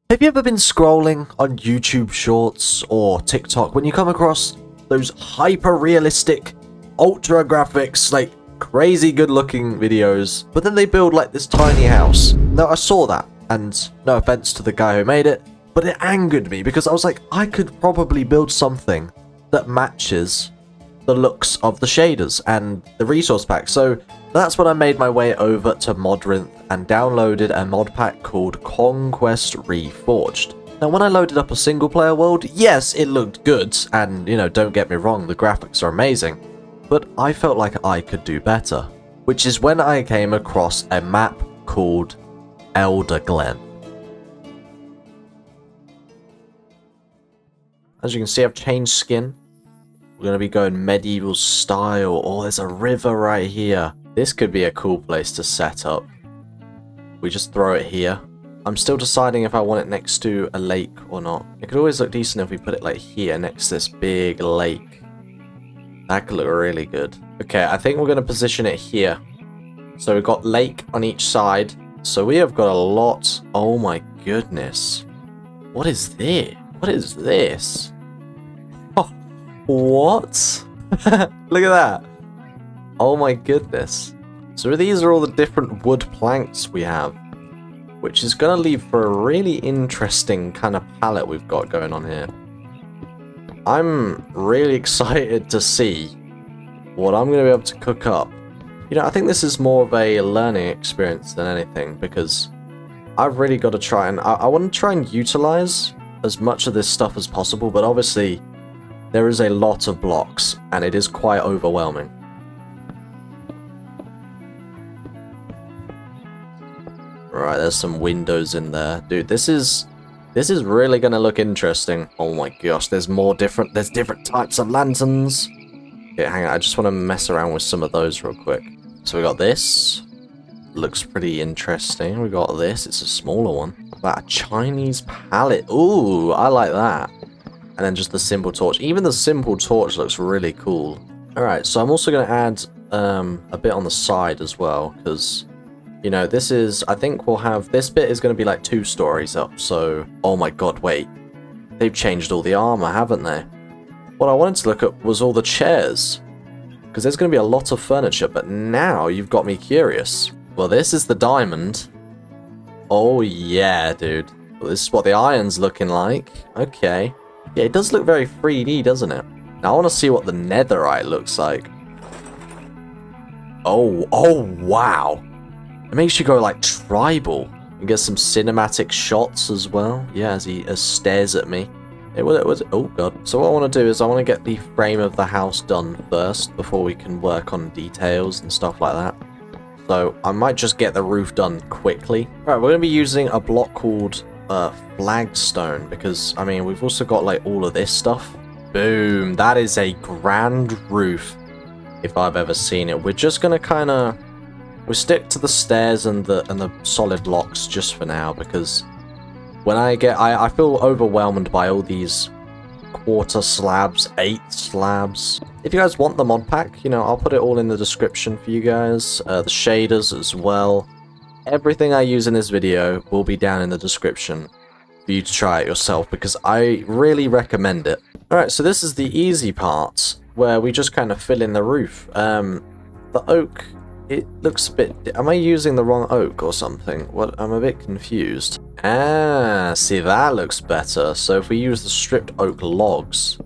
Have you ever been scrolling on YouTube Shorts or TikTok when you come across those hyper-realistic, ultra-graphics, like crazy good-looking videos, but then they build like this tiny house? Now, I saw that, and no offense to the guy who made it, but it angered me because I was like, I could probably build something that matches the looks of the shaders and the resource pack. So that's when I made my way over to Modrinth and downloaded a mod pack called Conquest Reforged. Now, when I loaded up a single player world, yes, it looked good, and you know, don't get me wrong, the graphics are amazing, but I felt like I could do better, which is when I came across a map called Elder Glen. As you can see, I've changed skin. We're going to be going medieval style. Oh, there's a river right here. This could be a cool place to set up. We just throw it here. I'm still deciding if I want it next to a lake or not. It could always look decent if we put it like here next to this big lake. That could look really good. Okay, I think we're going to position it here. So we've got lake on each side. So we have got a lot. Oh my goodness. What is this? What is this? What? Look at that. Oh my goodness. So these are all the different wood planks we have, which is going to leave for a really interesting kind of palette we've got going on here. I'm really excited to see what I'm going to be able to cook up. You know, I think this is more of a learning experience than anything, because I've really got to try and... I want to try and utilize as much of this stuff as possible, but obviously there is a lot of blocks, and it is quite overwhelming. Right, there's some windows in there. Dude, this is really gonna look interesting. Oh my gosh, there's different types of lanterns. Okay, hang on, I just want to mess around with some of those real quick. So we got this. Looks pretty interesting. We got this, it's a smaller one. About a Chinese palette. Ooh, I like that. And then just the simple torch. Even the simple torch looks really cool. Alright, so I'm also going to add a bit on the side as well, because, you know, this is, I think we'll have, this bit is going to be like 2 stories up, so, oh my god, wait. They've changed all the armor, haven't they? What I wanted to look at was all the chairs, because there's going to be a lot of furniture, but now you've got me curious. Well, this is the diamond. Oh yeah, dude. Well, this is what the iron's looking like. Okay. Yeah, it does look very 3D, doesn't it? Now, I want to see what the netherite looks like. Oh, wow. It makes you go, like, tribal. And get some cinematic shots as well. Yeah, as he stares at me. Oh, God. So what I want to do is I want to get the frame of the house done first before we can work on details and stuff like that. So I might just get the roof done quickly. Alright, we're going to be using a block called... flagstone, because I mean we've also got like all of this stuff. Boom, that is a grand roof if I've ever seen it. We're just gonna kind of stick to the stairs and the solid blocks just for now, because when I feel overwhelmed by all these quarter slabs, 8 slabs. If you guys want the mod pack, you know, I'll put it all in the description for you guys, the shaders as well. Everything I use in this video will be down in the description for you to try it yourself, because I really recommend it. Alright, so this is the easy part, where we just kind of fill in the roof. The oak, it looks a bit... Am I using the wrong oak or something? What? I'm a bit confused. Ah, see, that looks better. So if we use the stripped oak logs,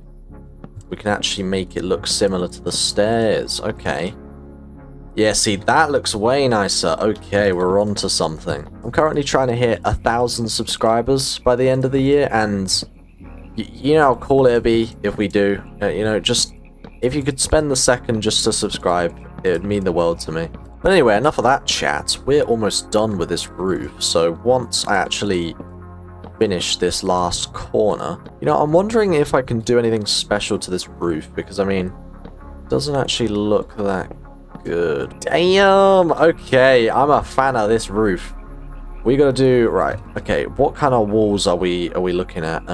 we can actually make it look similar to the stairs. Okay. Yeah, see, that looks way nicer. Okay, we're on to something. I'm currently trying to hit 1,000 subscribers by the end of the year, and you know how cool it'd be if we do. You know, just if you could spend the second just to subscribe, it would mean the world to me. But anyway, enough of that chat. We're almost done with this roof, so once I actually finish this last corner, you know, I'm wondering if I can do anything special to this roof, because I mean, it doesn't actually look that good. Damn! Okay, I'm a fan of this roof. We gotta do... Right, okay, what kind of walls are we looking at?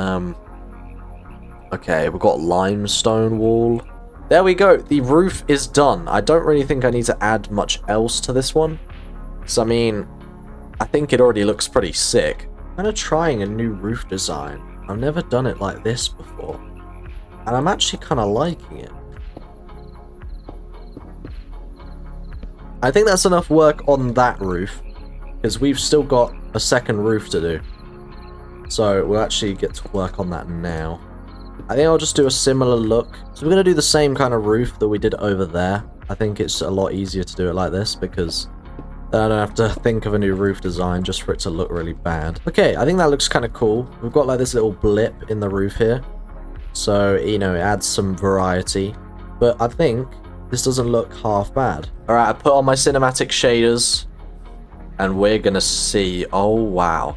Okay, we've got limestone wall. There we go, the roof is done. I don't really think I need to add much else to this one, because I mean, I think it already looks pretty sick. kind of trying a new roof design. I've never done it like this before. And I'm actually kind of liking it. I think that's enough work on that roof, because we've still got a second roof to do. So we'll actually get to work on that now. I think I'll just do a similar look. So we're going to do the same kind of roof that we did over there. I think it's a lot easier to do it like this, because then I don't have to think of a new roof design just for it to look really bad. Okay, I think that looks kind of cool. We've got like this little blip in the roof here. So, you know, it adds some variety. But I think this doesn't look half bad. Alright, I put on my cinematic shaders. And we're gonna see... Oh, wow.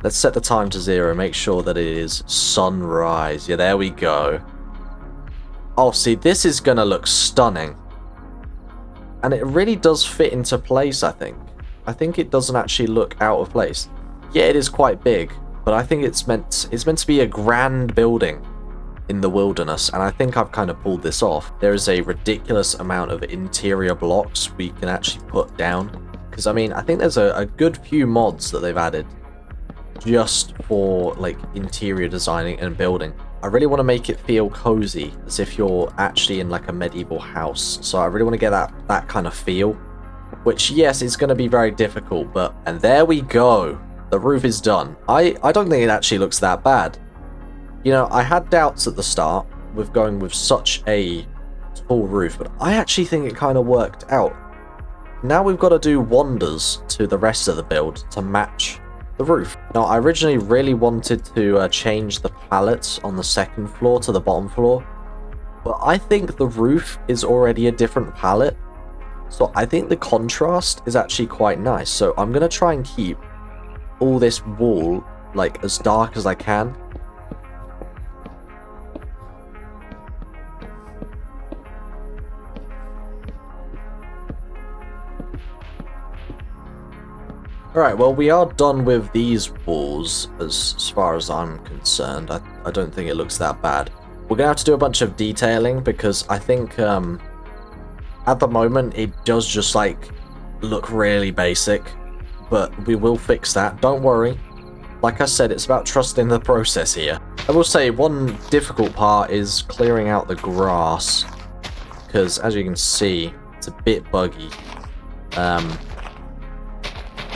Let's set the time to 0. Make sure that it is sunrise. Yeah, there we go. Oh, see, this is gonna look stunning. And it really does fit into place, I think. I think it doesn't actually look out of place. Yeah, it is quite big. But I think it's meant to be a grand building in the wilderness, and I think I've kind of pulled this off. There is a ridiculous amount of interior blocks we can actually put down, because I mean, I think there's a good few mods that they've added just for like interior designing and building. I really want to make it feel cozy, as if you're actually in like a medieval house. So I really want to get that kind of feel, which yes, is going to be very difficult, but and there we go. The roof is done. I don't think it actually looks that bad. You know, I had doubts at the start with going with such a tall roof, but I actually think it kind of worked out. Now we've got to do wonders to the rest of the build to match the roof. Now, I originally really wanted to change the pallets on the second floor to the bottom floor, but I think the roof is already a different palette, so I think the contrast is actually quite nice. So I'm going to try and keep all this wall like as dark as I can. Alright, well, we are done with these walls as far as I'm concerned. I don't think it looks that bad. We're going to have to do a bunch of detailing, because I think at the moment it does just like look really basic, but we will fix that. Don't worry. Like I said, it's about trusting the process here. I will say one difficult part is clearing out the grass, because as you can see, it's a bit buggy.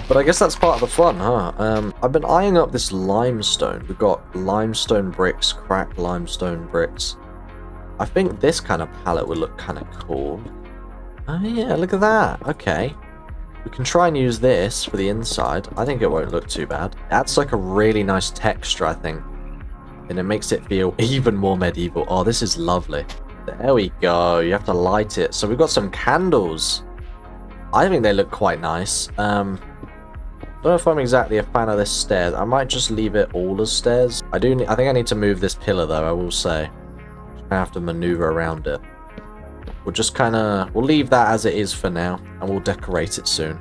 But I guess that's part of the fun, huh? I've been eyeing up this limestone. We've got limestone bricks, cracked limestone bricks. I think this kind of palette would look kind of cool. Oh yeah, look at that. Okay. We can try and use this for the inside. I think it won't look too bad. That's like a really nice texture, I think. And it makes it feel even more medieval. Oh, this is lovely. There we go. You have to light it. So we've got some candles. I think they look quite nice. Don't know if I'm exactly a fan of this stairs. I might just leave it all as stairs. I think I need to move this pillar though, I will say. I have to maneuver around it. We'll just we'll leave that as it is for now, and we'll decorate it soon.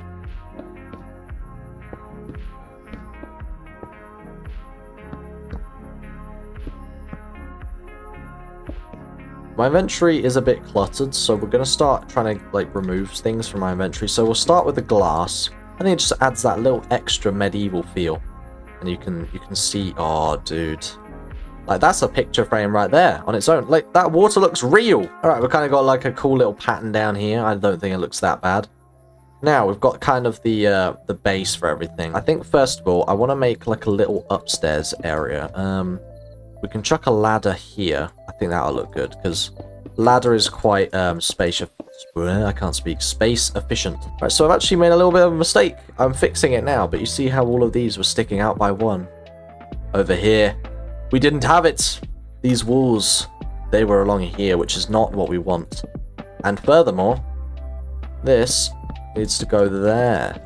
My inventory is a bit cluttered, so we're going to start trying to like remove things from my inventory. So we'll start with the glass. I think it just adds that little extra medieval feel. And you can see, oh dude. Like that's a picture frame right there on its own. Like that water looks real. Alright, we've kind of got like a cool little pattern down here. I don't think it looks that bad. Now we've got kind of the base for everything. I think first of all, I want to make like a little upstairs area. We can chuck a ladder here. I think that'll look good, because ladder is quite spacious. I can't speak. Space efficient. Right, so I've actually made a little bit of a mistake. I'm fixing it now, but you see how all of these were sticking out by one? Over here, we didn't have it. These walls, they were along here, which is not what we want. And furthermore, this needs to go there.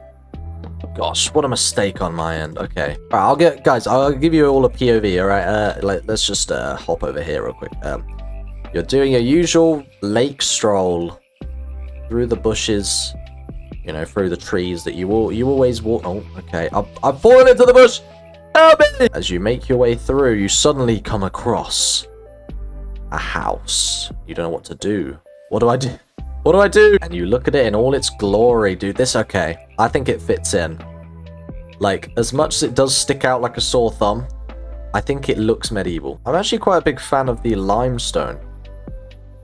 Gosh, what a mistake on my end. Okay. Alright, I'll give you all a POV, alright? Let's just hop over here real quick. You're doing your usual lake stroll through the bushes, you know, through the trees that you always walk. Oh, okay. I've fallen into the bush. Help me! As you make your way through, you suddenly come across a house. You don't know what to do. What do I do? What do I do? And you look at it in all its glory, dude. Okay. I think it fits in. Like, as much as it does stick out like a sore thumb, I think it looks medieval. I'm actually quite a big fan of the limestone.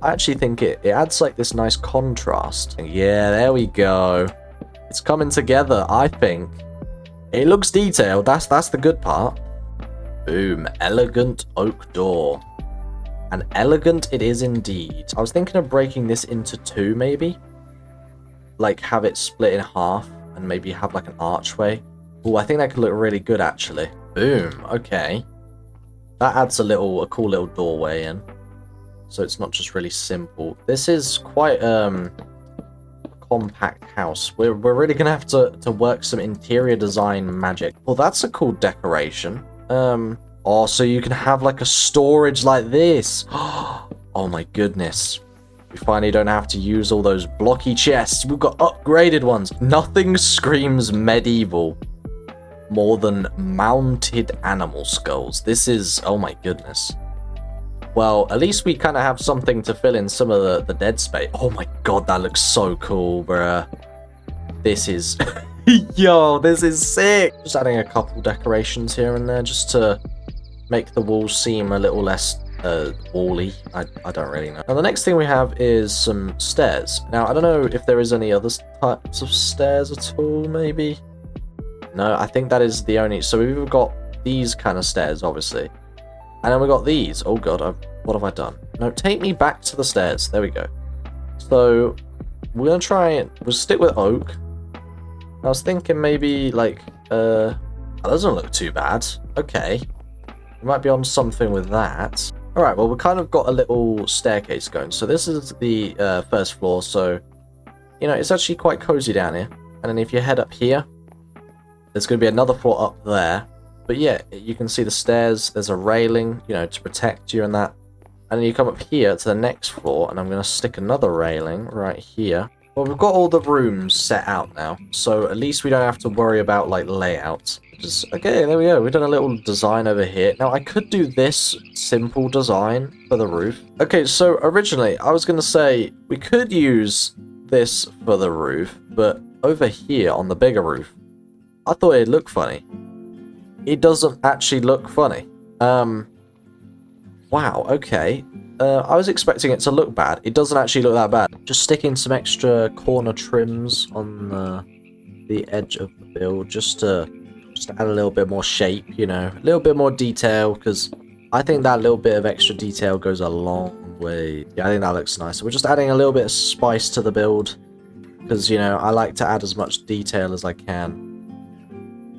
I actually think it adds like this nice contrast. Yeah, there we go. It's coming together, I think. It looks detailed, that's the good part. Boom, elegant oak door. And elegant it is indeed. I was thinking of breaking this into two, maybe. Like, have it split in half, and maybe have like an archway. Oh, I think that could look really good, actually. Boom, okay. That adds a cool little doorway in. So it's not just really simple. This is quite a compact house. We're really gonna have to work some interior design magic. Well, that's a cool decoration. Oh, so you can have like a storage like this. Oh my goodness. We finally don't have to use all those blocky chests. We've got upgraded ones. Nothing screams medieval more than mounted animal skulls. This is, oh my goodness. Well, at least we kind of have something to fill in some of the dead space. Oh my god, that looks so cool, bruh. This is... Yo, this is sick! Just adding a couple decorations here and there just to make the walls seem a little less wally. I don't really know. Now, the next thing we have is some stairs. Now, I don't know if there is any other types of stairs at all, maybe? No, I think that is the only... So we've got these kind of stairs, obviously. And then we got these. Oh god, what have I done? No, take me back to the stairs. There we go. So, we're going to try and... We'll stick with oak. I was thinking maybe, like, that doesn't look too bad. Okay. We might be on something with that. Alright, well, we kind of got a little staircase going. So this is the first floor, so, you know, it's actually quite cozy down here. And then if you head up here, there's going to be another floor up there. But yeah, you can see the stairs, there's a railing, you know, to protect you and that. And then you come up here to the next floor, and I'm going to stick another railing right here. Well, we've got all the rooms set out now, so at least we don't have to worry about, like, layouts. Just, okay, there we go. We've done a little design over here. Now, I could do this simple design for the roof. Okay, so originally, I was going to say we could use this for the roof, but over here on the bigger roof, I thought it'd look funny. It doesn't actually look funny. Wow, okay. I was expecting it to look bad. It doesn't actually look that bad. Just sticking some extra corner trims on the edge of the build, just to add a little bit more shape, you know, a little bit more detail, because I think that little bit of extra detail goes a long way. Yeah, I think that looks nice. So we're just adding a little bit of spice to the build, because, you know, I like to add as much detail as I can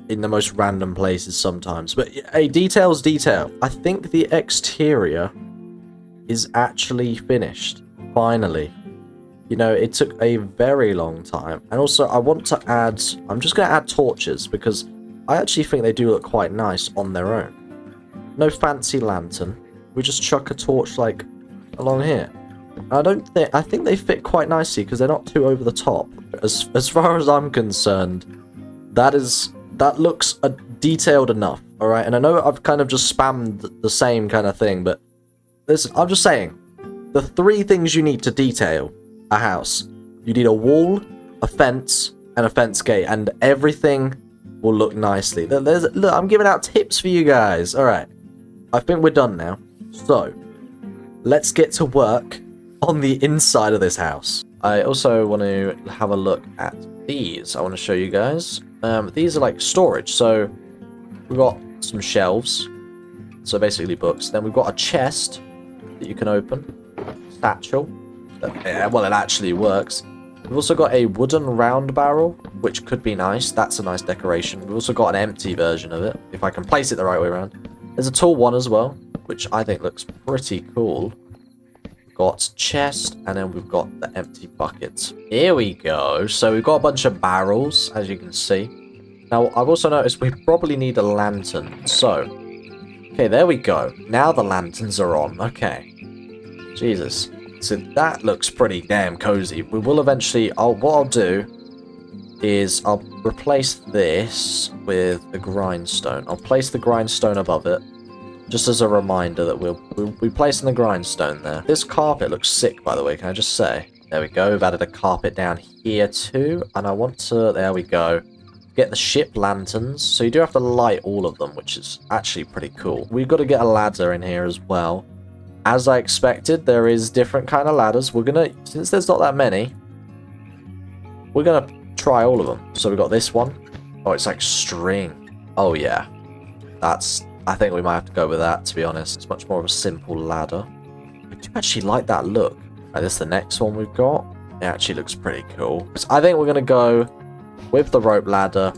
in the most random places sometimes. But hey, detail's detail. I think the exterior is actually finished, finally. You know, it took a very long time. And also, I want to add... I'm just going to add torches, because I actually think they do look quite nice on their own. No fancy lantern. We just chuck a torch, like, along here. I think they fit quite nicely, because they're not too over the top. As far as I'm concerned, that looks detailed enough, alright? And I know I've kind of just spammed the same kind of thing, but listen, I'm just saying, the three things you need to detail a house. You need a wall, a fence, and a fence gate, and everything will look nicely. Look, I'm giving out tips for you guys. Alright, I think we're done now. So, let's get to work on the inside of this house. I also want to have a look at these. I want to show you guys. These are like storage, so we've got some shelves, so basically books. Then we've got a chest that you can open, satchel. Well, it actually works. We've also got a wooden round barrel, which could be nice. That's a nice decoration. We've also got an empty version of it, if I can place it the right way around. There's a tall one as well, which I think looks pretty cool. We've got chest, and then we've got the empty buckets. Here we go. So we've got a bunch of barrels, as you can see. Now, I've also noticed we probably need a lantern. So, okay, there we go. Now the lanterns are on. Okay. Jesus. So that looks pretty damn cozy. We will eventually... what I'll do is I'll replace this with a grindstone. I'll place the grindstone above it, just as a reminder that we'll be placing the grindstone there. This carpet looks sick, by the way, can I just say? There we go. We've added a carpet down here too, and I want to... There we go. get the ship lanterns. So you do have to light all of them, which is actually pretty cool. We've got to get a ladder in here as well. As I expected, there is different kind of ladders. We're gonna, since there's not that many, we're gonna try all of them. So we've got this one. Oh, it's like string. Oh yeah, I think we might have to go with that, to be honest. It's much more of a simple ladder. I do actually like that look. Right, this is the next one we've got. It actually looks pretty cool. So I think we're gonna go with the rope ladder.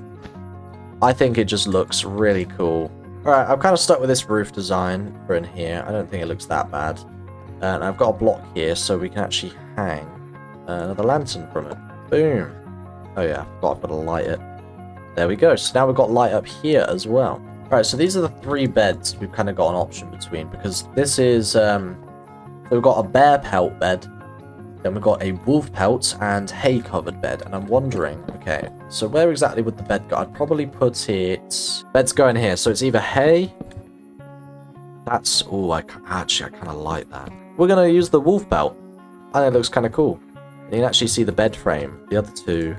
I think it just looks really cool. Alright, I'm kind of stuck with this roof design for in here. I don't think it looks that bad. And I've got a block here so we can actually hang another lantern from it. Boom. Oh yeah, I've got to light it. There we go. So now we've got light up here as well. Alright, so these are the 3 beds we've kind of got an option between. Because this is, we've got a bear pelt bed. Then we've got a wolf pelt and hay covered bed. And I'm wondering, okay, so where exactly would the bed go? I'd probably put it... Bed's going here. So it's either hay... That's... Oh, actually, I kind of like that. We're going to use the wolf pelt. I think it looks kind of cool. You can actually see the bed frame. The other two,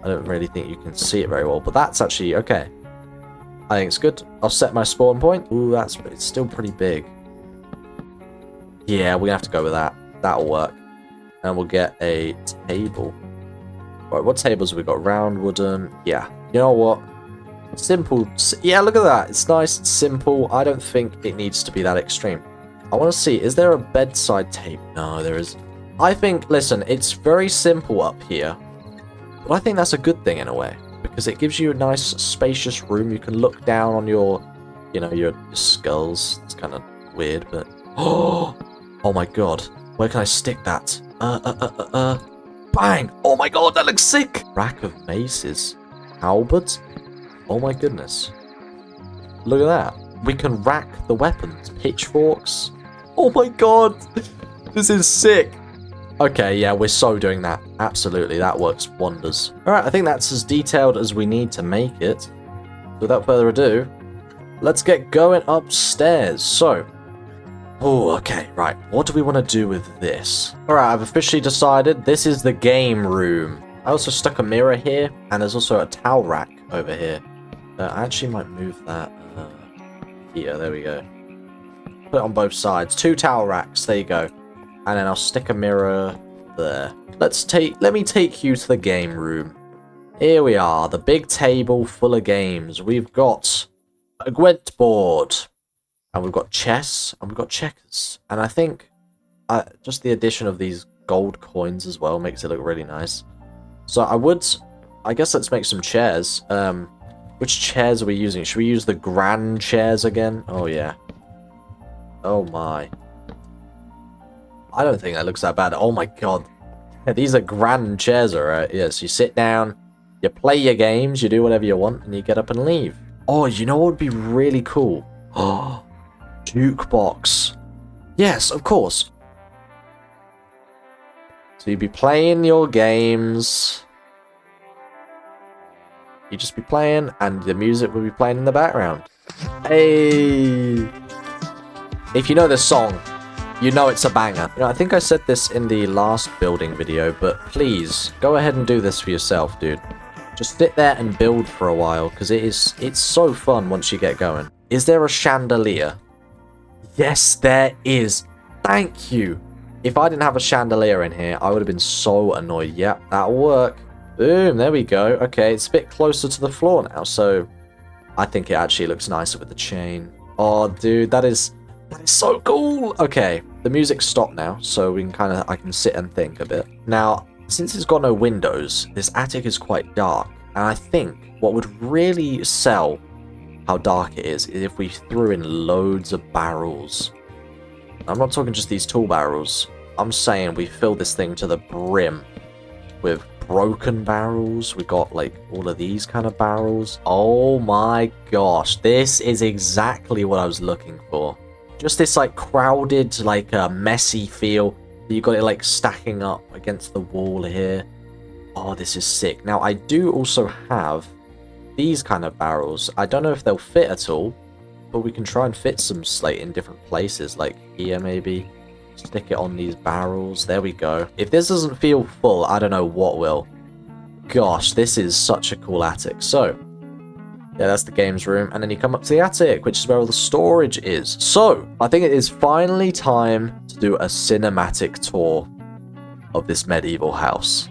I don't really think you can see it very well. But that's actually okay. I think it's good. I'll set my spawn point. Ooh, it's still pretty big. Yeah, we're going to have to go with that. That'll work. And we'll get a table. Right, what tables have we got? Round, wooden. Yeah. You know what? Simple. Yeah, look at that. It's nice. It's simple. I don't think it needs to be that extreme. I want to see. Is there a bedside table? No, there isn't. I think, listen, it's very simple up here. But I think that's a good thing in a way. Because it gives you a nice, spacious room. You can look down on your, you know, your skulls. It's kind of weird, but... Oh my god. Where can I stick that? Bang! Oh my god, that looks sick! Rack of maces. Halberds? Oh my goodness. Look at that. We can rack the weapons. Pitchforks. Oh my god! This is sick! Okay, yeah, we're so doing that. Absolutely, that works wonders. Alright, I think that's as detailed as we need to make it. Without further ado, let's get going upstairs. So, oh, okay, right. What do we want to do with this? Alright, I've officially decided this is the game room. I also stuck a mirror here, and there's also a towel rack over here. I actually might move that here, there we go. Put it on both sides. 2 towel racks, there you go. And then I'll stick a mirror there. Let me take you to the game room. Here we are, the big table full of games. We've got a Gwent board. And we've got chess, and we've got checkers. And I think just the addition of these gold coins as well makes it look really nice. So I guess let's make some chairs. Which chairs are we using? Should we use the grand chairs again? Oh, yeah. Oh, my. I don't think that looks that bad. Oh, my God. Yeah, these are grand chairs, alright? Yes, you sit down, you play your games, you do whatever you want, and you get up and leave. Oh, you know what would be really cool? Oh, jukebox. Yes, of course. So you'd be playing your games. You'd just be playing, and the music would be playing in the background. Hey! If you know this song, you know it's a banger. You know, I think I said this in the last building video, but please, go ahead and do this for yourself, dude. Just sit there and build for a while, because it's so fun once you get going. Is there a chandelier? Yes, there is. Thank you. If I didn't have a chandelier in here, I would have been so annoyed. Yep, that'll work. Boom, there we go. Okay, it's a bit closer to the floor now, so I think it actually looks nicer with the chain. Oh, dude, that is so cool. Okay, the music stopped now, so I can sit and think a bit. Now, since it's got no windows, this attic is quite dark, and I think what would really sell how dark it is if we threw in loads of barrels. I'm not talking just these tall barrels. I'm saying we fill this thing to the brim with broken barrels. We got like all of these kind of barrels. Oh my gosh, this is exactly what I was looking for. Just this like crowded, like messy feel. You got it like stacking up against the wall here. Oh, this is sick. Now I do also have these kind of barrels. I don't know if they'll fit at all, but we can try and fit some slate in different places, like here maybe. Stick it on these barrels. There we go. If this doesn't feel full, I don't know what will. gosh, this is such a cool attic. So, yeah, that's the games room. And then you come up to the attic, which is where all the storage is. So, I think it is finally time to do a cinematic tour of this medieval house.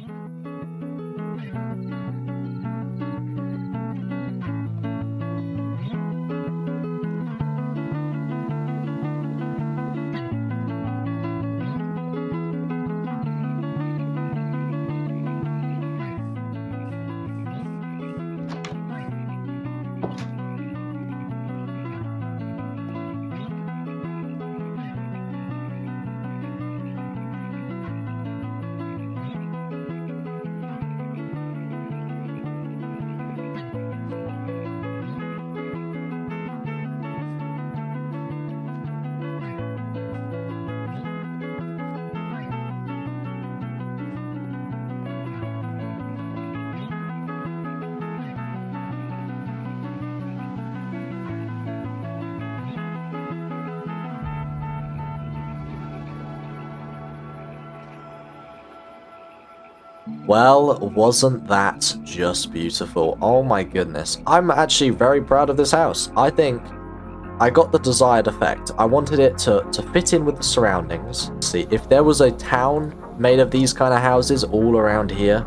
Well, wasn't that just beautiful? Oh my goodness. I'm actually very proud of this house. I think I got the desired effect. I wanted it to fit in with the surroundings. See, if there was a town made of these kind of houses all around here,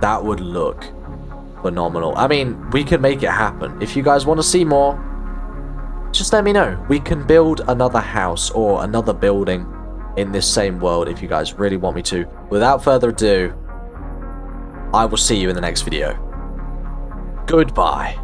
that would look phenomenal. I mean, we can make it happen. If you guys want to see more, just let me know. We can build another house or another building in this same world if you guys really want me to. Without further ado, I will see you in the next video. Goodbye.